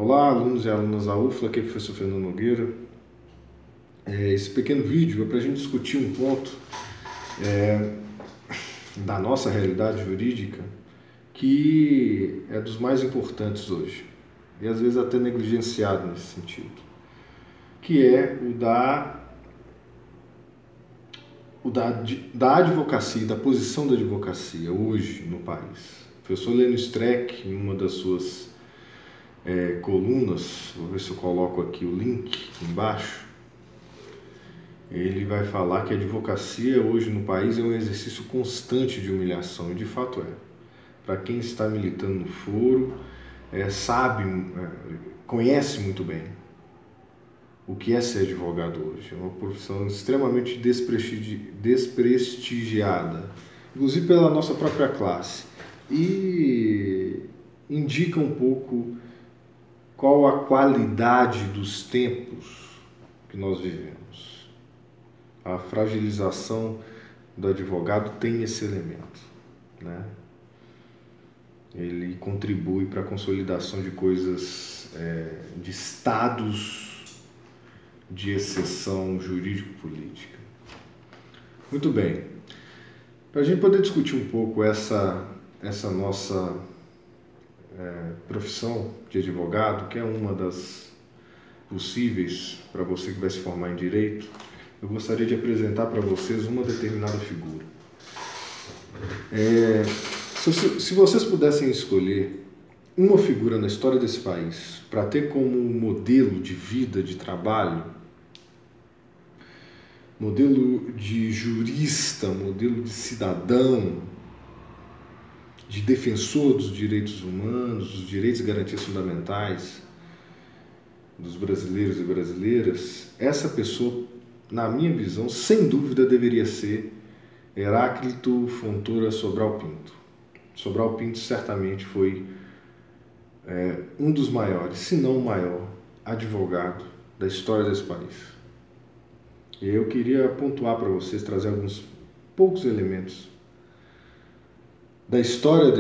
Olá, alunos e alunas da UFLA, aqui é o professor Fernando Nogueira. Esse pequeno vídeo é para a gente discutir um ponto da nossa realidade jurídica que é dos mais importantes hoje, e às vezes até negligenciado nesse sentido, que é da advocacia, da posição da advocacia hoje no país. O professor Lênio Streck, em uma das suas colunas, vou ver se eu coloco aqui o link embaixo, ele vai falar que a advocacia hoje no país é um exercício constante de humilhação, e de fato é. Para quem está militando no foro, conhece muito bem o que é ser advogado hoje. É uma profissão extremamente desprestigiada, inclusive pela nossa própria classe, e indica um pouco qual a qualidade dos tempos que nós vivemos. A fragilização do advogado tem esse elemento, né? Ele contribui para a consolidação de coisas, de estados de exceção jurídico-política. Muito bem. Para a gente poder discutir um pouco essa nossa profissão de advogado, que é uma das possíveis para você que vai se formar em direito, eu gostaria de apresentar para vocês uma determinada figura. Se vocês pudessem escolher uma figura na história desse país para ter como modelo de vida, de trabalho, modelo de jurista, modelo de cidadão, de defensor dos direitos humanos, dos direitos e garantias fundamentais dos brasileiros e brasileiras, essa pessoa, na minha visão, sem dúvida deveria ser Heráclito Fontoura Sobral Pinto. Sobral Pinto certamente foi um dos maiores, se não o maior, advogado da história desse país. E eu queria pontuar para vocês, trazer alguns poucos elementos da história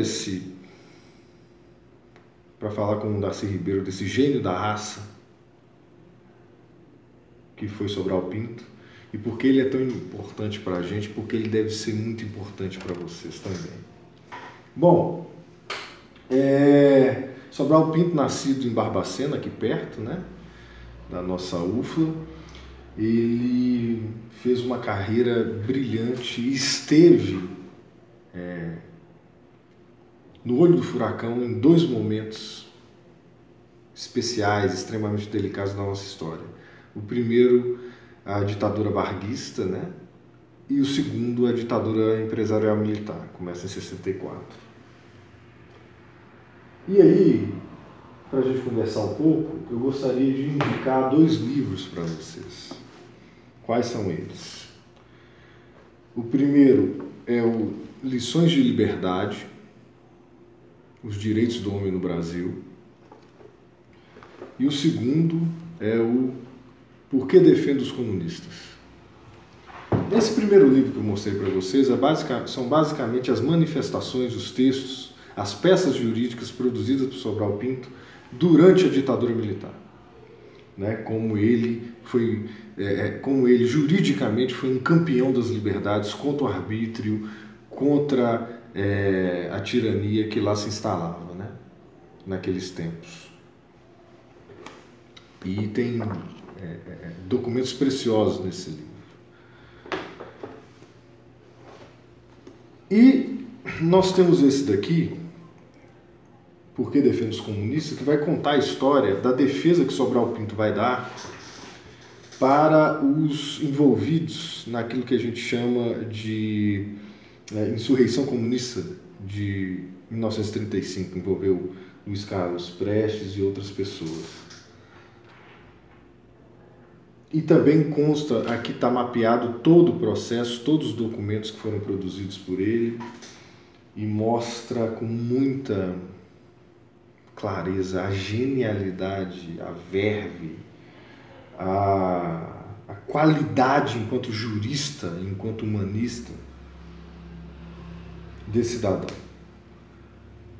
para falar com o Darcy Ribeiro, desse gênio da raça que foi Sobral Pinto, e por que ele é tão importante para a gente, porque ele deve ser muito importante para vocês também. Bom, Sobral Pinto, nascido em Barbacena, aqui perto, né, da nossa UFLA, ele fez uma carreira brilhante e esteve no olho do furacão em dois momentos especiais, extremamente delicados na nossa história. O primeiro, a ditadura varguista, né? E o segundo, a ditadura empresarial militar, começa em 64. E aí, para a gente conversar um pouco, eu gostaria de indicar dois livros para vocês. Quais são eles? O primeiro é o Lições de Liberdade, Os Direitos do Homem no Brasil. E o segundo é o Por que Defendo os Comunistas. Esse primeiro livro que eu mostrei para vocês são basicamente as manifestações, os textos, as peças jurídicas produzidas por Sobral Pinto durante a ditadura militar, né? Como ele juridicamente foi um campeão das liberdades contra o arbítrio, contra a tirania que lá se instalava, né? Naqueles tempos. E tem documentos preciosos nesse livro. E nós temos esse daqui, Por que Defendo os Comunistas, que vai contar a história da defesa que Sobral Pinto vai dar para os envolvidos naquilo que a gente chama de insurreição comunista de 1935, envolveu Luiz Carlos Prestes e outras pessoas. E também consta, aqui está mapeado todo o processo, todos os documentos que foram produzidos por ele, e mostra com muita clareza a genialidade, a verve, a qualidade enquanto jurista, enquanto humanista desse cidadão.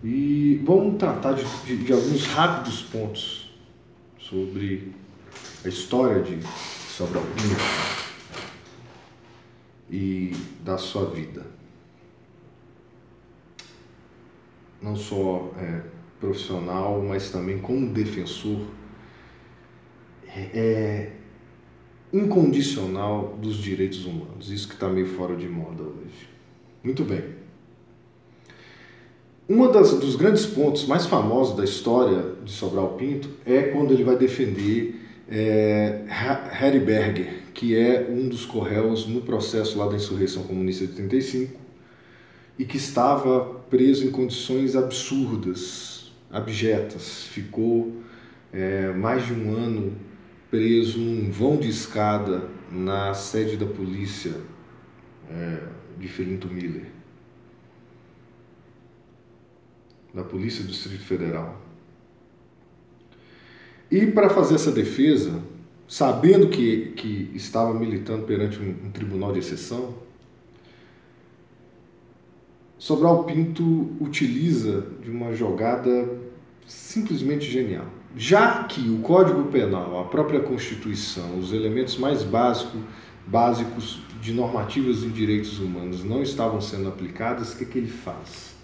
E vamos tratar de alguns rápidos pontos sobre a história de Sobral Pinto e da sua vida. Não só profissional, mas também como defensor incondicional dos direitos humanos. Isso que está meio fora de moda hoje. Muito bem. Dos grandes pontos mais famosos da história de Sobral Pinto é quando ele vai defender Harry Berger, que é um dos co-réus no processo lá da insurreição comunista de 35 e que estava preso em condições absurdas, abjetas. Ficou mais de um ano preso num vão de escada na sede da polícia de Filinto Miller, da Polícia do Distrito Federal. E para fazer essa defesa, sabendo que estava militando perante um tribunal de exceção, Sobral Pinto utiliza de uma jogada simplesmente genial. Já que o Código Penal, a própria Constituição, os elementos mais básicos de normativas em direitos humanos não estavam sendo aplicados, o que ele faz?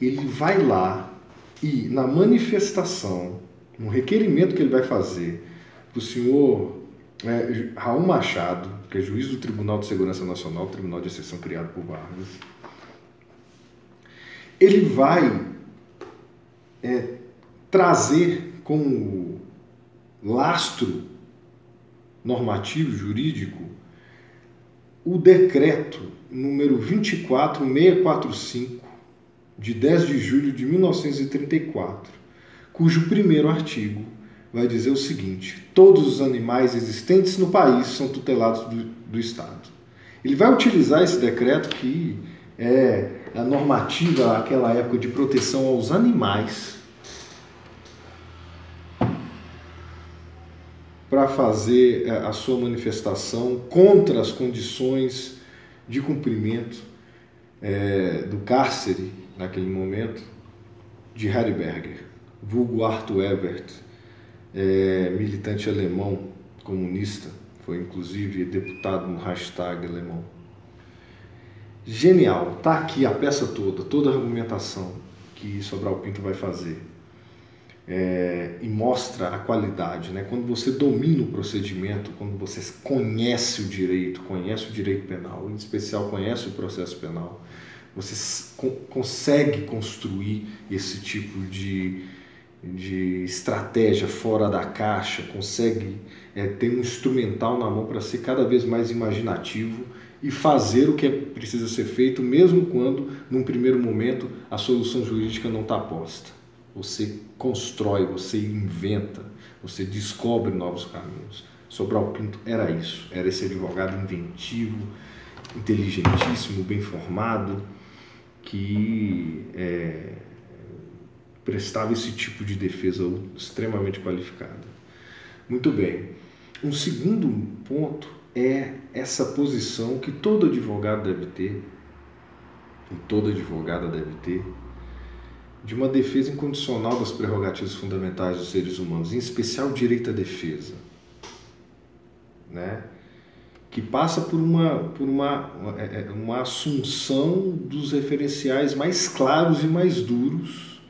Ele vai lá e, na manifestação, no requerimento que ele vai fazer para o senhor Raul Machado, que é juiz do Tribunal de Segurança Nacional, Tribunal de Exceção criado por Vargas, ele vai trazer como lastro normativo, jurídico, o decreto número 24645, de 10 de julho de 1934, cujo primeiro artigo vai dizer o seguinte: todos os animais existentes no país são tutelados do Estado. Ele vai utilizar esse decreto, que é a normativa daquela época de proteção aos animais, para fazer a sua manifestação contra as condições de cumprimento do cárcere, naquele momento, de Harry Berger, vulgo Arthur Ebert, militante alemão comunista, foi inclusive deputado no hashtag alemão. Genial, tá aqui a peça toda a argumentação que Sobral Pinto vai fazer. E mostra a qualidade, né? Quando você domina o procedimento, quando você conhece o direito penal, em especial conhece o processo penal, você consegue construir esse tipo de estratégia fora da caixa, consegue ter um instrumental na mão para ser cada vez mais imaginativo e fazer o que precisa ser feito, mesmo quando, num primeiro momento, a solução jurídica não está posta. Você constrói, você inventa, você descobre novos caminhos. Sobral Pinto era isso, era esse advogado inventivo, inteligentíssimo, bem formado, que prestava esse tipo de defesa extremamente qualificada. Muito bem. Um segundo ponto é essa posição que todo advogado deve ter, e toda advogada deve ter, de uma defesa incondicional das prerrogativas fundamentais dos seres humanos, em especial o direito à defesa, né? Que passa por uma assunção dos referenciais mais claros e mais duros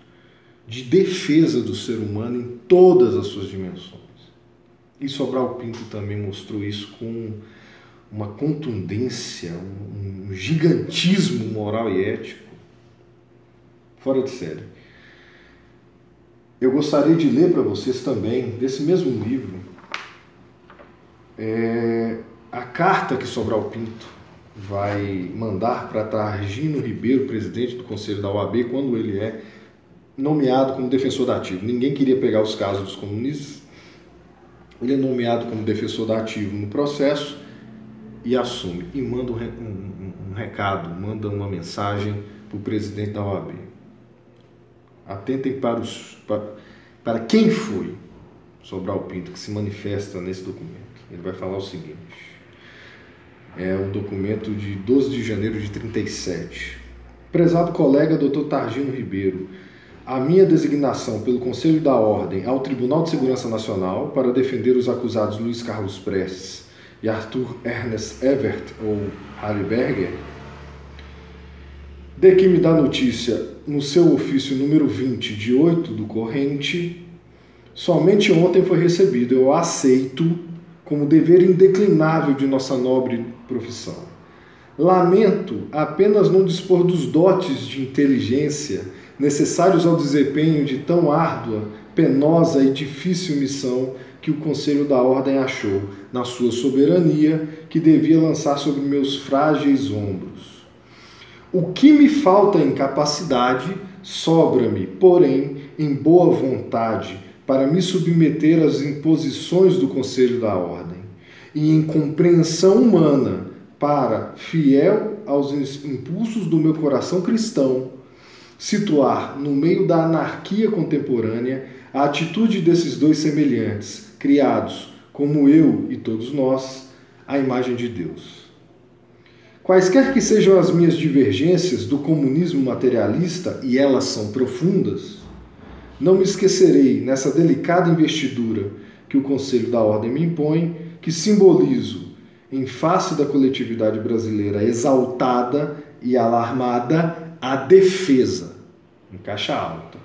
de defesa do ser humano em todas as suas dimensões. E Sobral Pinto também mostrou isso com uma contundência, um gigantismo moral e ético fora de série. Eu gostaria de ler para vocês também, desse mesmo livro, a carta que Sobral Pinto vai mandar para Targino Ribeiro, presidente do Conselho da OAB, quando ele é nomeado como defensor da ativo. Ninguém queria pegar os casos dos comunistas. Ele é nomeado como defensor da ativo no processo e assume. E manda um recado, manda uma mensagem para o presidente da OAB. Atentem para quem foi Sobral Pinto que se manifesta nesse documento. Ele vai falar o seguinte. É um documento de 12 de janeiro de 37. Prezado colega Dr. Targino Ribeiro, a minha designação pelo Conselho da Ordem ao Tribunal de Segurança Nacional para defender os acusados Luiz Carlos Prestes e Arthur Ernest Evert, ou Harry Berger, de que me dá notícia no seu ofício número 20, de 8 do corrente, somente ontem foi recebido. Eu aceito como dever indeclinável de nossa nobre profissão. Lamento apenas não dispor dos dotes de inteligência necessários ao desempenho de tão árdua, penosa e difícil missão que o Conselho da Ordem achou, na sua soberania, que devia lançar sobre meus frágeis ombros. O que me falta em capacidade, sobra-me, porém, em boa vontade, para me submeter às imposições do Conselho da Ordem, e em compreensão humana, para, fiel aos impulsos do meu coração cristão, situar no meio da anarquia contemporânea a atitude desses dois semelhantes, criados, como eu e todos nós, à imagem de Deus. Quaisquer que sejam as minhas divergências do comunismo materialista, e elas são profundas, não me esquecerei, nessa delicada investidura que o Conselho da Ordem me impõe, que simbolizo, em face da coletividade brasileira exaltada e alarmada, a defesa, em caixa alta.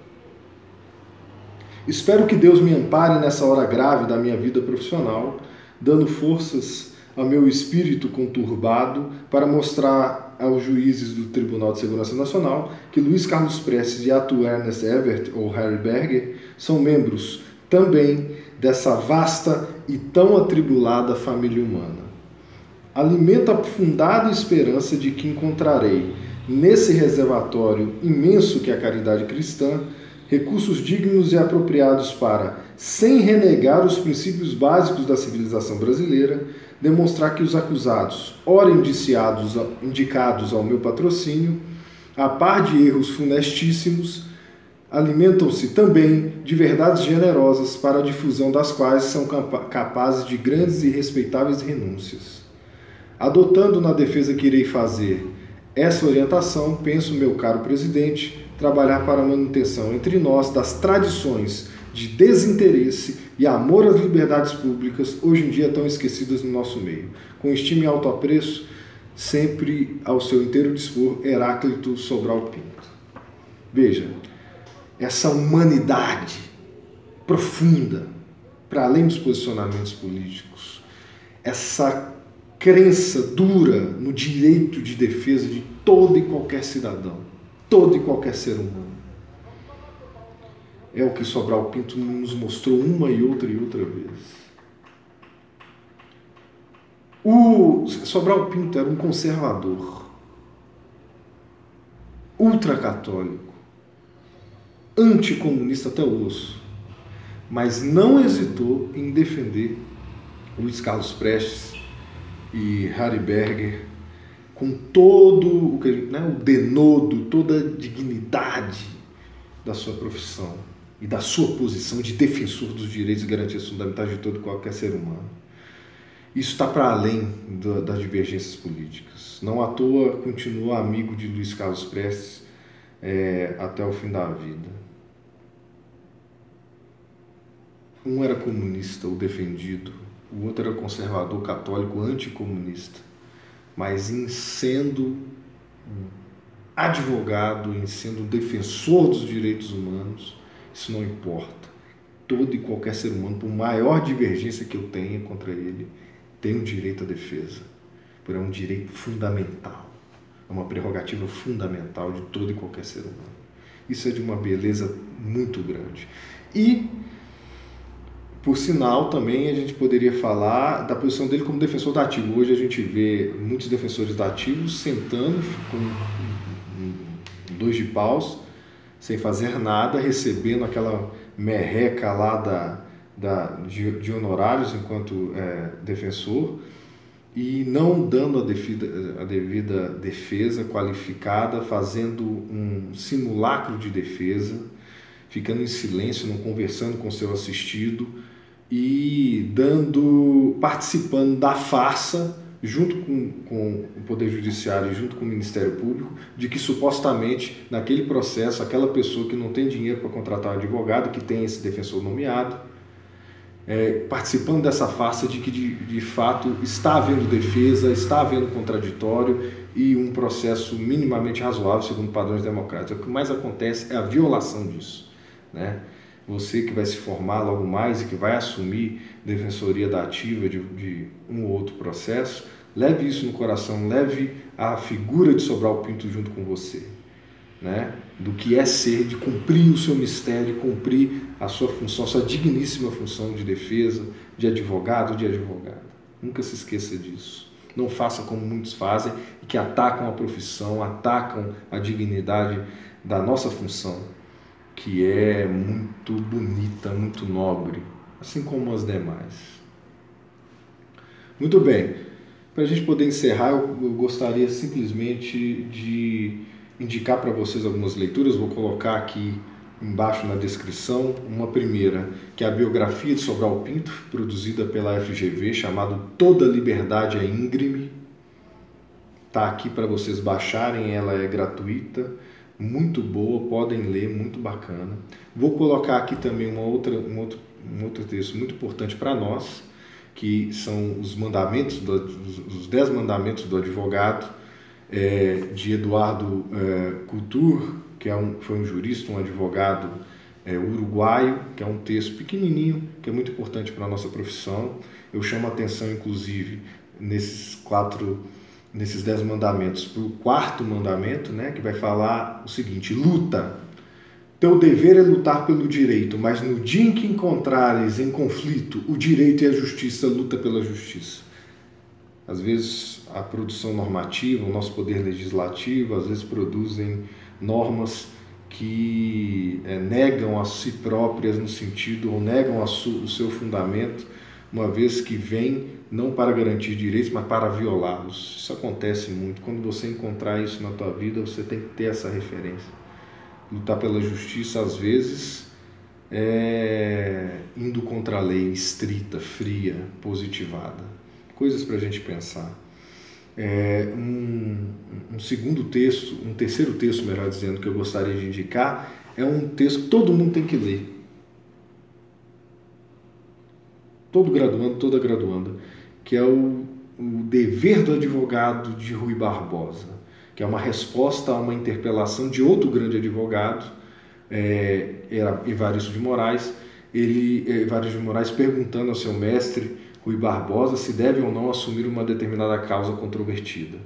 Espero que Deus me ampare nessa hora grave da minha vida profissional, dando forças ao meu espírito conturbado para mostrar aos juízes do Tribunal de Segurança Nacional que Luiz Carlos Prestes e Arthur Ernest Evert, ou Harry Berger, são membros também dessa vasta e tão atribulada família humana. Alimento a fundada esperança de que encontrarei, nesse reservatório imenso que é a caridade cristã, recursos dignos e apropriados para, sem renegar os princípios básicos da civilização brasileira, demonstrar que os acusados, ora indicados ao meu patrocínio, a par de erros funestíssimos, alimentam-se também de verdades generosas para a difusão das quais são capazes de grandes e respeitáveis renúncias. Adotando na defesa que irei fazer essa orientação, penso, meu caro presidente, trabalhar para a manutenção entre nós das tradições de desinteresse e amor às liberdades públicas, hoje em dia tão esquecidas no nosso meio. Com estima e alto apreço, sempre ao seu inteiro dispor, Heráclito Sobral Pinto. Veja, essa humanidade profunda, para além dos posicionamentos políticos, essa crença dura no direito de defesa de todo e qualquer cidadão, todo e qualquer ser humano. É o que Sobral Pinto nos mostrou uma e outra vez. O Sobral Pinto era um conservador, ultracatólico, anticomunista até o osso, mas não hesitou em defender Luiz Carlos Prestes e Harry Berger com todo o denodo, toda a dignidade da sua profissão e da sua posição de defensor dos direitos e garantias fundamentais de todo e qualquer ser humano. Isso está para além das divergências políticas. Não à toa continua amigo de Luiz Carlos Prestes até o fim da vida. Um era comunista, o defendido, o outro era conservador, católico, anticomunista. Mas em sendo advogado, em sendo defensor dos direitos humanos, isso não importa. Todo e qualquer ser humano, por maior divergência que eu tenha contra ele, tem um direito à defesa. Porque é um direito fundamental. É uma prerrogativa fundamental de todo e qualquer ser humano. Isso é de uma beleza muito grande. E, por sinal, também a gente poderia falar da posição dele como defensor da ativo. Hoje a gente vê muitos defensores da ativo sentando com dois de paus, sem fazer nada, recebendo aquela merreca lá de honorários enquanto defensor e não dando a devida defesa qualificada, fazendo um simulacro de defesa, ficando em silêncio, não conversando com seu assistido e participando da farsa junto com o Poder Judiciário e junto com o Ministério Público, de que supostamente naquele processo, aquela pessoa que não tem dinheiro para contratar um advogado, que tem esse defensor nomeado, participando dessa farsa de que de fato está havendo defesa, está havendo contraditório e um processo minimamente razoável segundo padrões democráticos. O que mais acontece é a violação disso, né? Você que vai se formar logo mais e que vai assumir defensoria da ativa de um ou outro processo, leve isso no coração, leve a figura de Sobral Pinto junto com você, né? Do que é ser, de cumprir o seu mistério, cumprir a sua função, a sua digníssima função de defesa, de advogado, de advogada. Nunca se esqueça disso. Não faça como muitos fazem, que atacam a profissão, atacam a dignidade da nossa função, que é muito bonita, muito nobre, assim como as demais. Muito bem, para a gente poder encerrar, eu gostaria simplesmente de indicar para vocês algumas leituras. Vou colocar aqui embaixo na descrição uma primeira, que é a biografia de Sobral Pinto, produzida pela FGV, chamado Toda Liberdade é Íngreme. Está aqui para vocês baixarem, ela é gratuita, muito boa, podem ler, muito bacana. Vou colocar aqui também um outro texto muito importante para nós, que são os mandamentos, os 10 mandamentos do advogado, de Eduardo Couture, que foi um jurista, um advogado uruguaio, que é um texto pequenininho, que é muito importante para a nossa profissão. Eu chamo a atenção, inclusive, nesses 10 mandamentos, para o 4º mandamento, né, que vai falar o seguinte: luta. Teu dever é lutar pelo direito, mas no dia em que encontrares em conflito o direito e a justiça, luta pela justiça. Às vezes a produção normativa, o nosso poder legislativo, às vezes produzem normas que negam a si próprias no sentido, ou negam o seu fundamento, uma vez que vem não para garantir direitos, mas para violá-los. Isso acontece muito. Quando você encontrar isso na tua vida, você tem que ter essa referência. Lutar pela justiça, às vezes, indo contra a lei, estrita, fria, positivada. Coisas para a gente pensar. Um terceiro texto, melhor dizendo, que eu gostaria de indicar, é um texto que todo mundo tem que ler. Todo graduando, toda graduanda, que é o Dever do Advogado, de Rui Barbosa, que é uma resposta a uma interpelação de outro grande advogado, era Evaristo de Moraes. Evaristo de Moraes perguntando ao seu mestre, Rui Barbosa, se deve ou não assumir uma determinada causa controvertida.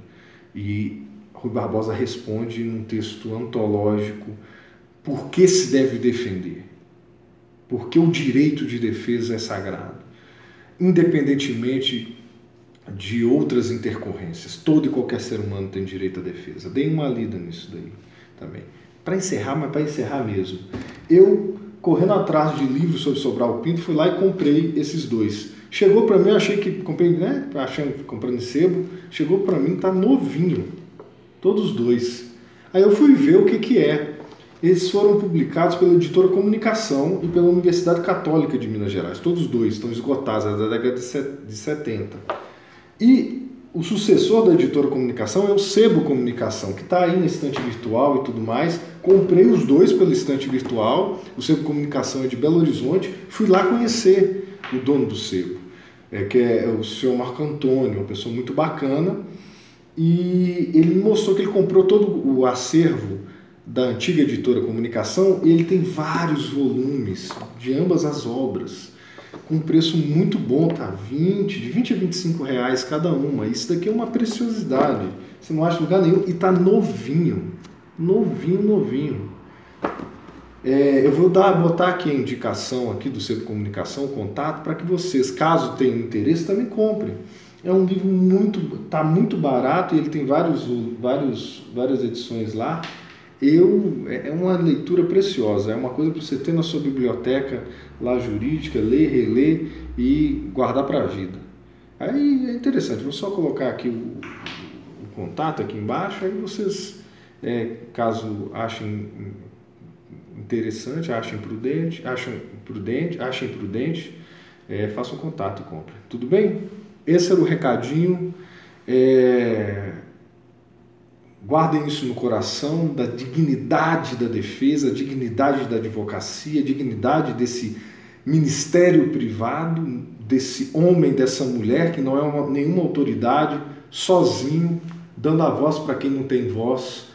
E Rui Barbosa responde num texto antológico por que se deve defender. Porque o direito de defesa é sagrado, independentemente de outras intercorrências. Todo e qualquer ser humano tem direito à defesa. Dei uma lida nisso daí também. Para encerrar, mas para encerrar mesmo, eu, correndo atrás de livros sobre Sobral Pinto, fui lá e comprei esses 2. Chegou para mim, eu achei que comprei, né? Comprando em sebo, chegou para mim, tá novinho, todos 2. Aí eu fui ver o que é. Eles foram publicados pela Editora Comunicação e pela Universidade Católica de Minas Gerais. Todos 2 estão esgotados, é da década de 70. E o sucessor da Editora Comunicação é o Sebo Comunicação, que está aí na estante virtual e tudo mais. Comprei os 2 pela estante virtual. O Sebo Comunicação é de Belo Horizonte. Fui lá conhecer o dono do sebo, que é o senhor Marco Antônio, uma pessoa muito bacana. E ele me mostrou que ele comprou todo o acervo da antiga Editora Comunicação, e ele tem vários volumes de ambas as obras, com um preço muito bom, tá? De 20 a 25 reais cada uma. Isso daqui é uma preciosidade, você não acha em lugar nenhum, e tá novinho, novinho. Eu vou botar aqui a indicação aqui do Sebo Comunicação, o contato, para que vocês, caso tenham interesse, também comprem. É um livro tá muito barato, e ele tem várias edições lá. É uma leitura preciosa, é uma coisa para você ter na sua biblioteca lá jurídica, ler, reler e guardar para a vida. Aí é interessante, vou só colocar aqui o contato aqui embaixo, aí vocês, caso achem interessante, achem prudente, façam contato e comprem. Tudo bem? Esse era o recadinho. Guardem isso no coração, da dignidade da defesa, dignidade da advocacia, dignidade desse ministério privado, desse homem, dessa mulher que não é nenhuma autoridade, sozinho, dando a voz para quem não tem voz,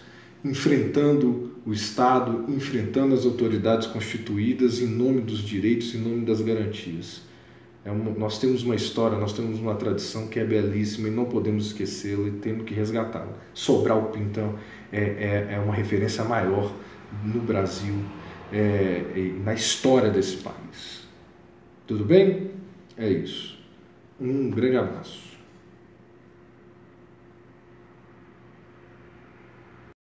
enfrentando o Estado, enfrentando as autoridades constituídas em nome dos direitos, em nome das garantias. Nós temos uma história, nós temos uma tradição que é belíssima e não podemos esquecê-la e temos que resgatá-la. Sobral Pinto é uma referência maior no Brasil, na história desse país. Tudo bem? É isso. Um grande abraço.